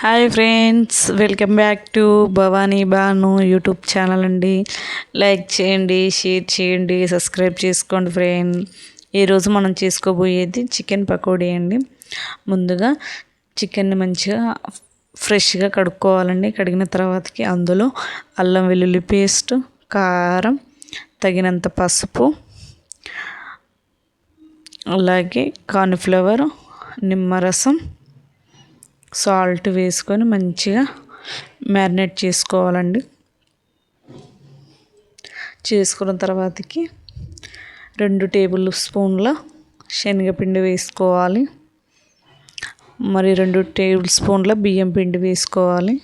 Hi friends, welcome back to Bhavani Banu YouTube channel అండి. Like చేయండి, share చేయండి, సబ్స్క్రైబ్ చేసుకోండి ఫ్రెండ్. ఈరోజు మనం చేసుకోబోయేది చికెన్ పకోడీ అండి. ముందుగా చికెన్ని మంచిగా ఫ్రెష్గా కడుక్కోవాలండి. కడిగిన తర్వాతకి అందులో అల్లం వెల్లుల్లి పేస్ట్, కారం, తగినంత పసుపు, అలాగే కార్న్ఫ్లవర్, నిమ్మరసం, సాల్ట్ వేసుకొని మంచిగా మ్యారినేట్ చేసుకోవాలండి. చేసుకున్న తర్వాతకి 2 టేబుల్ స్పూన్ల శనగపిండి వేసుకోవాలి. మరి 2 టేబుల్ స్పూన్ల బియ్యం పిండి వేసుకోవాలి.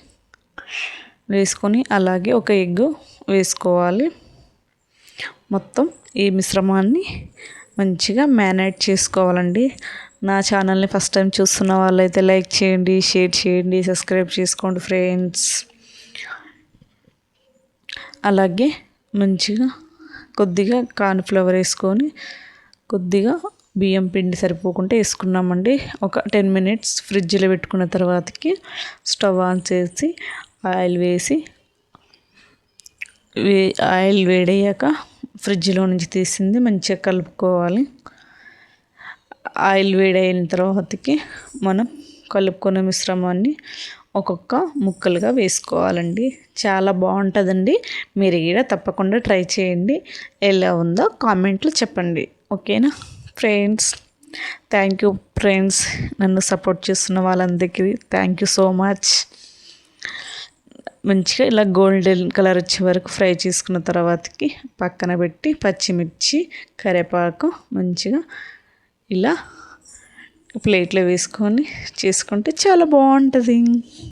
వేసుకొని అలాగే ఒక ఎగ్ వేసుకోవాలి. మొత్తం ఈ మిశ్రమాన్ని మంచిగా మ్యారినేట్ చేసుకోవాలండి. నా ఛానల్ని ఫస్ట్ టైం చూస్తున్న వాళ్ళైతే లైక్ చేయండి, షేర్ చేయండి, సబ్స్క్రైబ్ చేసుకోండి ఫ్రెండ్స్. అలాగే మంచిగా కొద్దిగా కార్న్ఫ్లవర్ వేసుకొని కొద్దిగా బియ్యం పిండి సరిపోకుంటే వేసుకున్నామండి. ఒక 10 మినిట్స్ ఫ్రిడ్జ్లో పెట్టుకున్న తర్వాతకి స్టవ్ ఆన్ చేసి ఆయిల్ వేసి ఆయిల్ వేడయ్యాక ఫ్రిడ్జ్లో నుంచి తీసింది మంచిగా కలుపుకోవాలి. ఆయిల్ వేడైన తర్వాతకి మనం కలుపుకున్న మిశ్రమాన్ని ఒక్కొక్క ముక్కలుగా వేసుకోవాలండి. చాలా బాగుంటుందండి. మీరు కూడా తప్పకుండా ట్రై చేయండి. ఎలా ఉందో కామెంట్లో చెప్పండి. ఓకేనా ఫ్రెండ్స్? Thank you friends. నన్ను సపోర్ట్ చేస్తున్న వాళ్ళందరికీ థ్యాంక్ యూ సో మచ్. మంచిగా ఇలా గోల్డెన్ కలర్ వచ్చే వరకు ఫ్రై చేసుకున్న తర్వాతకి పక్కన పెట్టి పచ్చిమిర్చి, కరివేపాకు మంచిగా ఇలా ప్లేట్లో వేసుకొని చేసుకుంటే చాలా బాగుంటుంది.